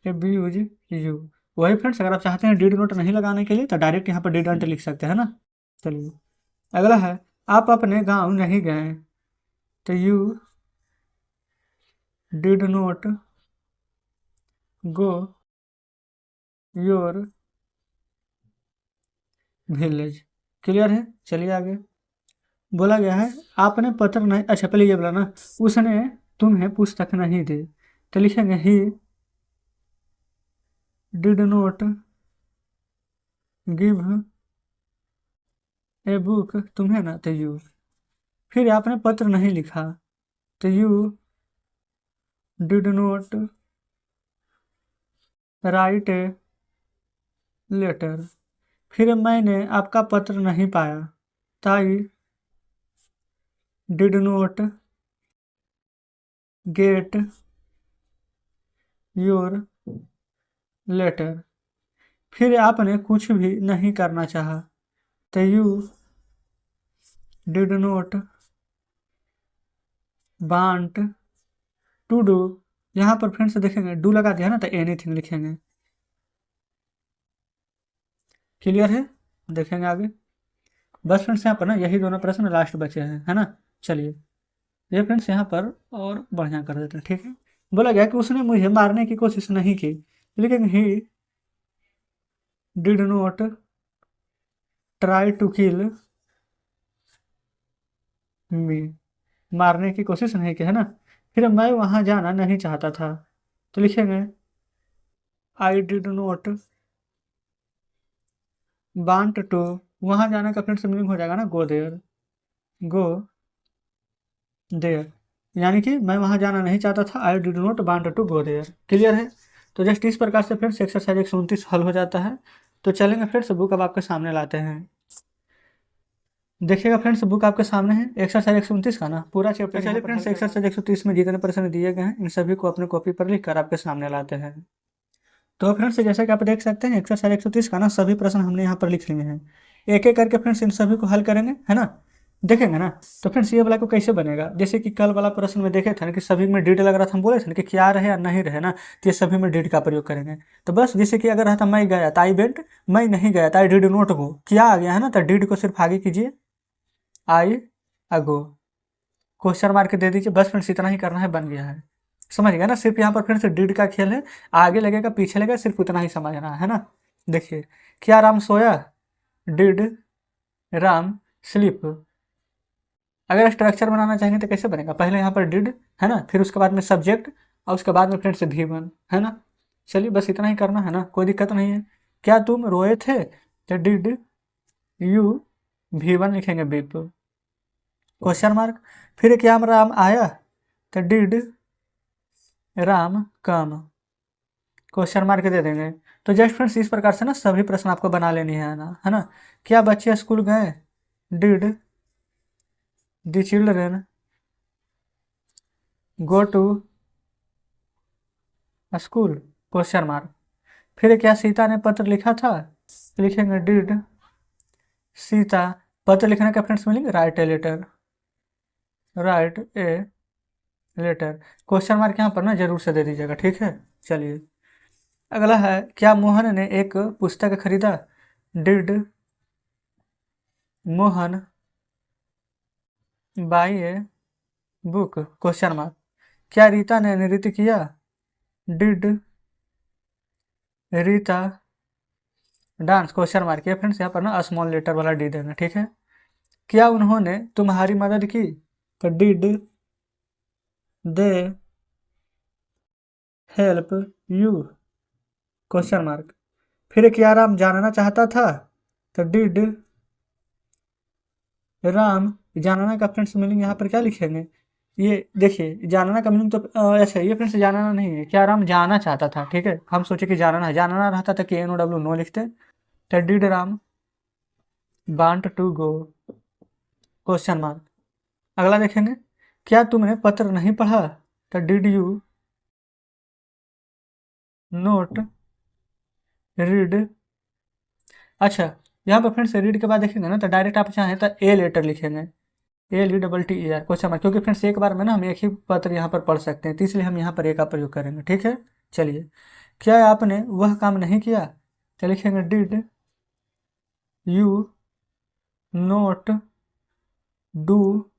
अब्यूज यू। वही फ्रेंड्स, अगर आप चाहते हैं डिड नोट नहीं लगाने के लिए तो डायरेक्ट यहाँ पर डिडंट लिख सकते हैं ना। चलिए अगला है, आप अपने गांव नहीं गए, तो you did not go your village. Clear है। चलिए आगे बोला गया है, आपने पत्र नहीं, अच्छा पहले ये बोला ना, उसने तुम्हें पुस्तक नहीं दी, तो लिखेंगे ही did note give a book, तुम्हें ना, तो यू। फिर आपने पत्र नहीं लिखा, तो you did not write a letter. फिर मैंने आपका पत्र नहीं पाया, ताई did not get your letter. फिर आपने कुछ भी नहीं करना चाहा, तो you did not want to do. यहाँ पर फ्रेंड्स देखेंगे डू लगा दिया ना, तो एनीथिंग लिखेंगे। क्लियर है। देखेंगे आगे। बस फ्रेंड्स यहाँ पर ना यही दोनों प्रश्न लास्ट बचे हैं, है ना। चलिए ये फ्रेंड्स यहाँ पर और बढ़िया कर देते हैं, ठीक है। बोला गया कि उसने मुझे मारने की कोशिश नहीं की, लेकिन he did not try to kill me. मारने की कोशिश नहीं की, है ना। फिर मैं वहां जाना नहीं चाहता था, तो लिखेंगे I did not want to. वहां जाने का फ्रेंड्स मीनिंग हो जाएगा ना गो देयर, गो देयर। यानी कि मैं वहां जाना नहीं चाहता था, I did not want to go there. Clear है। तो जस्ट इस प्रकार से फ्रेंड्स एक्सरसाइज 129 हल हो जाता है। तो चलेंगे फ्रेंड्स, बुक अब आपके सामने लाते हैं। देखिएगा फ्रेंड्स, बुक आपके सामने है, एक्सरसाइज 129 का ना पूरा चैप्टर। चलिए फ्रेंड्स, एक्सरसाइज 130 में जितने प्रश्न दिए गए हैं इन सभी को अपने कॉपी पर लिख कर आपके सामने लाते हैं। तो फ्रेंड्स जैसा कि आप देख सकते हैं एक्सरसाइज 130 का ना सभी प्रश्न हमने यहाँ पर लिख लिए हैं। एक एक करके फ्रेंड्स इन सभी को हल करेंगे, है ना। देखेंगे ना। तो फ्रेंड्स ये वाला को कैसे बनेगा, जैसे कि कल वाला प्रश्न में देखे थे ना कि सभी में डिड लग रहा था, हम बोले थे ना कि क्या रहे या नहीं रहे ना, तो ये सभी में डिड का प्रयोग करेंगे। तो बस जैसे कि अगर रहता मैं गया तो आई वेंट, मैं नहीं गया तो आई डिड नोट गो, क्या आ गया है ना, तो डिड को सिर्फ आगे कीजिए, आई अगो, क्वेश्चन मार्क दे दीजिए। बस फ्रेंड्स इतना ही करना है, बन गया है। समझ गया ना। सिर्फ यहाँ पर फ्रेंड्स डिड का खेल है, आगे लगेगा पीछे लगेगा, सिर्फ उतना ही समझना है ना। देखिए, क्या राम सोया, डिड राम स्लीप। अगर स्ट्रक्चर बनाना चाहेंगे तो कैसे बनेगा, पहले यहाँ पर डिड, है ना, फिर उसके बाद में सब्जेक्ट, और उसके बाद में फ्रेंड्स भी1, है ना। चलिए बस इतना ही करना है ना, कोई दिक्कत नहीं है। क्या तुम रोए थे, तो डिड यू भी1 लिखेंगे बीप, क्वेश्चन मार्क। फिर क्या राम आया, तो did Ram come, question mark दे देंगे। तो जस्ट फ्रेंड्स इस प्रकार से ना सभी प्रश्न आपको बना लेनी है ना, है ना। क्या बच्चे स्कूल गए, did the children go to school, question mark. फिर क्या सीता ने पत्र लिखा था, लिखेंगे डिड सीता, पत्र लिखने का फ्रेंड्स मिलेंगे write a letter, write a letter. Question mark यहाँ पर ना जरूर से दे दीजिएगा, ठीक है। चलिए अगला है, क्या मोहन ने एक पुस्तक खरीदा, did Mohan by a book, question mark. क्या रीता ने नृत्य किया, did Rita dance, question mark. ये फ्रेंड्स यहाँ पर ना स्मॉल लेटर वाला डी देना, ठीक है। क्या उन्होंने तुम्हारी मदद की, तो did they help you, question mark. फिर क्या राम जानना चाहता था, तो डिड राम, जानना का फ्रेंड्स मीनिंग यहाँ पर क्या लिखेंगे, ये देखिए जानना का मीनिंग तो ऐसा है, ये फ्रेंड्स जानना नहीं है, क्या राम जानना चाहता था, ठीक है। हम सोचे कि जानना है, जानना रहता था कि NOW नो लिखते, तो did Ram want to go, question mark. अगला देखेंगे, क्या तुमने पत्र नहीं पढ़ा, तो डिड यू नोट रीड। अच्छा, यहाँ पर फ्रेंड्स रीड के बाद देखेंगे ना तो डायरेक्ट आप चाहें तो ए लेटर लिखेंगे, ALETTER क्वेश्चन मार्क, क्योंकि फ्रेंड्स एक बार में ना हम एक ही पत्र यहाँ पर पढ़ सकते हैं, तो इसलिए हम यहाँ पर ए का प्रयोग करेंगे। ठीक है, चलिए, क्या आपने वह काम नहीं किया, तो लिखेंगे डिड यू नोट डू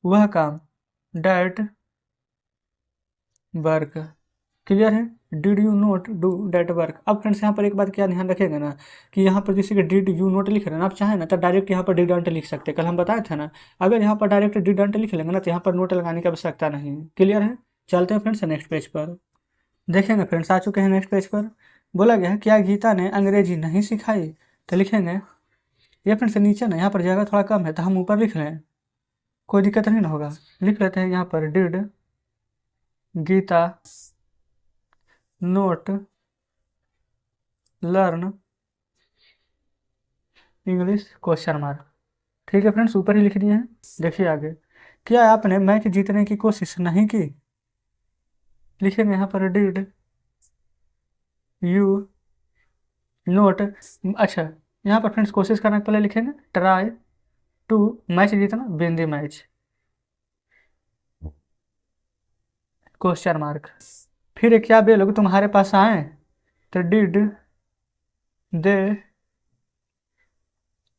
वह काम, डैट वर्क। क्लियर है, did you note do that work. अब फ्रेंड्स यहाँ पर एक बात क्या ध्यान रखेंगे ना, कि यहाँ पर जैसे कि डिड यू नोट लिख रहे हैं ना, आप चाहें ना तो डायरेक्ट यहाँ पर डिडंट लिख सकते हैं, कल हम बताए थे ना। अगर यहाँ पर डायरेक्ट डिडंट लिख लेंगे ना तो यहाँ पर नोट लगाने की आवश्यकता नहीं है। क्लियर है, चलते हैं फ्रेंड्स नेक्स्ट पेज पर। देखेंगे फ्रेंड्स आ चुके हैं नेक्स्ट पेज पर। बोला गया है क्या गीता ने अंग्रेजी नहीं सिखाई, तो लिखेंगे, ये फ्रेंड्स नीचे ना यहाँ पर जगह थोड़ा कम है तो हम ऊपर लिख लें, कोई दिक्कत नहीं ना होगा। लिख लेते हैं यहाँ पर did Gita not learn English question mark. ठीक है फ्रेंड्स, ऊपर ही लिख दिए हैं। देखिए आगे, क्या आपने मैच जीतने की कोशिश नहीं की, लिखेंगे यहाँ पर डिड यू नोट। अच्छा, यहाँ पर फ्रेंड्स कोशिश करने के पहले लिखेंगे ट्राई टू मैच जीतना, win the match question mark. फिर क्या वे लोग तुम्हारे पास आए, तो did they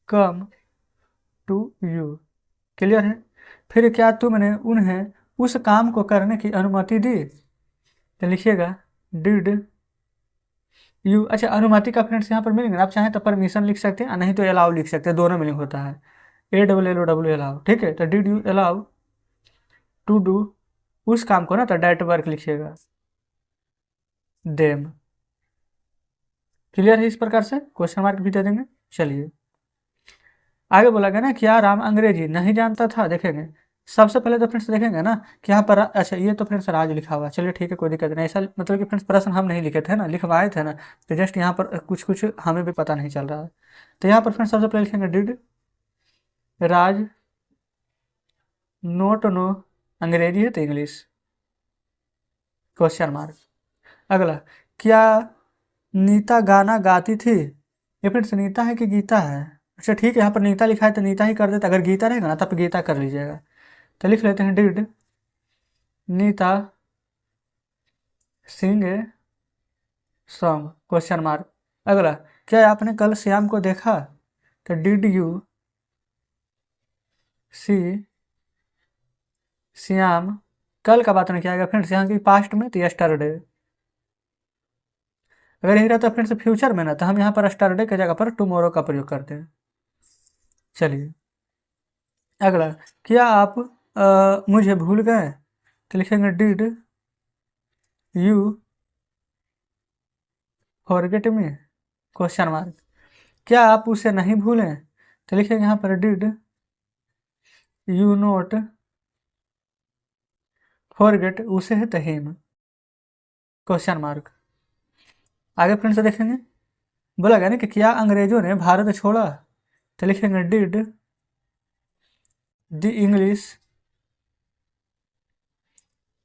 come to you. Clear है, फिर क्या तुमने उन्हें उस काम को करने की अनुमति दी, तो लिखिएगा डिड यू। अच्छा, अनुमति का फ्रेंड्स यहाँ पर मीनिंग आप चाहें तो परमिशन लिख सकते हैं, नहीं तो अलाउ लिख सकते हैं, दोनों मीनिंग होता है, ALLOW अलाउ। ठीक है, तो did you allow to do उस काम को ना, तो डैट वर्क लिखिएगा देम। क्लियर है, इस प्रकार से क्वेश्चन मार्क भी दे देंगे। चलिए आगे बोला गया ना, क्या राम अंग्रेजी नहीं जानता था, देखेंगे सबसे पहले तो फ्रेंड्स देखेंगे ना कि यहाँ पर, अच्छा ये तो फ्रेंड्स राज लिखा हुआ है, चलिए ठीक है कोई दिक्कत नहीं, ऐसा मतलब कि फ्रेंड्स प्रश्न हम नहीं लिखे थे ना, लिखवाए थे ना, तो जस्ट यहाँ पर कुछ कुछ हमें भी पता नहीं चल रहा है। तो यहाँ पर फ्रेंड्स सबसे पहले लिखेंगे डिड राज नोट नो, अंग्रेजी है तो इंग्लिश क्वेश्चन मार्क। अगला, क्या नीता गाना गाती थी, ये फ्रेंड्स नीता है कि गीता है, अच्छा ठीक है, यहाँ पर नीता लिखा है तो नीता ही कर देते, अगर गीता रहेगा ना तब गीता कर लीजिएगा। तो लिख लेते हैं did Nita sing a song question mark. अगला, क्या आपने कल श्याम को देखा, तो डिड यू सी श्याम। कल का बात नहीं किया गया फ्रेंड्स, यहाँ की पास्ट में तो यस्टरडे, अगर यही रहता फ्रेंड्स फ्यूचर में ना तो हम यहाँ पर यस्टरडे की जगह पर टुमारो का प्रयोग करते हैं। चलिए अगला, क्या आप मुझे भूल गए, तो लिखेंगे did you forget me question mark. क्या आप उसे नहीं भूलें, तो लिखेंगे यहाँ पर डिड यू नोट फॉरगेट उसे है तहीम क्वेश्चन मार्क। आगे फ्रेंड्स देखेंगे, बोला गया ना कि क्या अंग्रेजों ने भारत छोड़ा, तो लिखेंगे डिड द इंग्लिश।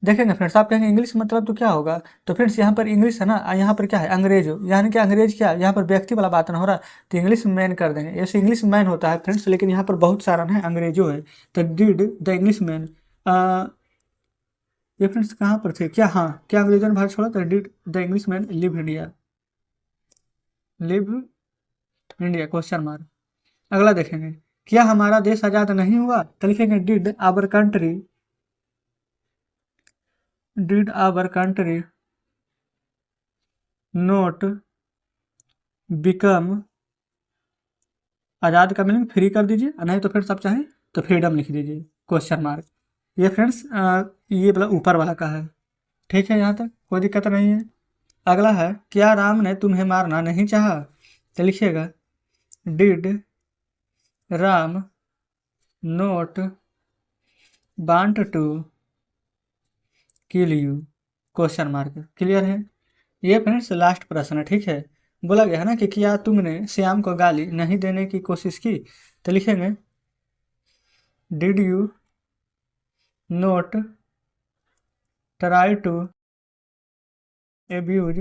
देखेंगे फ्रेंड्स, आप कहेंगे इंग्लिश मतलब तो क्या होगा, तो फ्रेंड्स यहाँ पर इंग्लिश है ना, यहाँ पर क्या है अंग्रेजो, यानी कि अंग्रेज क्या, यहाँ पर व्यक्ति वाला बात ना हो रहा, तो इंग्लिश मैन कर देंगे, ऐसे इंग्लिश मैन होता है फ्रेंड्स, लेकिन यहाँ पर बहुत सारा ना है अंग्रेजो है, तो डिड द इंग्लिश मैन। ये फ्रेंड्स कहाँ पर थे, क्या हाँ, क्या अंग्रेजों ने भारत छोड़ा, तो did the English man live India, live India question mark. अगला देखेंगे, क्या हमारा देश आजाद नहीं हुआ, तो लिखेंगे did our country not become, आज़ाद का मीनिंग फ्री कर दीजिए, नहीं तो फ्रेंड्स आप चाहें तो फ्रीडम लिख दीजिए क्वेश्चन मार्क। ये फ्रेंड्स ये मतलब ऊपर वाला का है, ठीक है, यहाँ तक कोई दिक्कत नहीं है। अगला है, क्या राम ने तुम्हें मारना नहीं चाहा, तो लिखिएगा did Ram not want to kill you question mark. Clear है, ये फ्रेंड्स लास्ट प्रश्न है। ठीक है, बोला गया है ना कि क्या तुमने श्याम को गाली नहीं देने की कोशिश की, तो लिखेंगे did you not try to abuse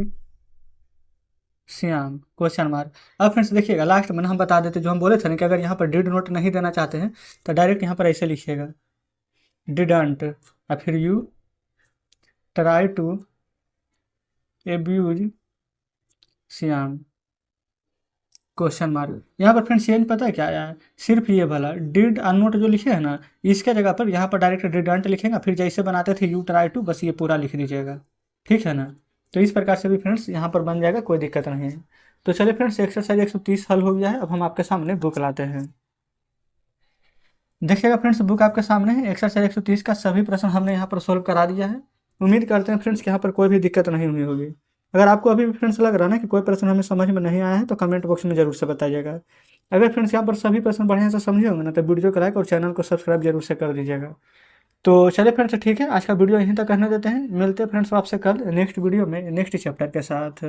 Shyam question mark. अब फ्रेंड्स देखिएगा लास्ट में हम बता देते, जो हम बोले थे ना कि अगर यहाँ पर डिड नोट नहीं देना चाहते हैं तो डायरेक्ट यहाँ पर ऐसे लिखिएगा डिडंट, और फिर you try to abuse Shyam question mark. यहाँ पर फ्रेंड्स चेंज पता है क्या आया है, सिर्फ ये वाला डिड अननोट जो लिखे है ना, इसके जगह पर यहाँ पर डायरेक्ट डिडंट लिखेगा, फिर जैसे बनाते थे यू ट्राई टू, बस ये पूरा लिख दीजिएगा, ठीक है ना। तो इस प्रकार से भी फ्रेंड्स यहाँ पर बन जाएगा, कोई दिक्कत नहीं है। तो चलिए फ्रेंड्स एक्सरसाइज 130 हल हो गया है। अब हम आपके सामने बुक लाते हैं। देखिएगा फ्रेंड्स बुक आपके सामने है। एक्सरसाइज 130 का सभी प्रश्न हमने यहाँ पर सोल्व करा दिया है। उम्मीद करते हैं फ्रेंड्स कि यहाँ पर कोई भी दिक्कत नहीं हुई होगी। अगर आपको अभी भी फ्रेंड्स लग रहा है ना कि कोई प्रश्न हमें समझ में नहीं आया है तो कमेंट बॉक्स में जरूर से बताइएगा। अगर फ्रेंड्स यहाँ पर सभी प्रश्न बढ़िया से समझे होंगे ना तो वीडियो को लाइक और चैनल को सब्सक्राइब जरूर से कर दीजिएगा। तो चलिए फ्रेंड्स ठीक है, आज का वीडियो यहीं तक करने देते हैं। मिलते हैं फ्रेंड्स आपसे कल नेक्स्ट वीडियो में नेक्स्ट चैप्टर के साथ।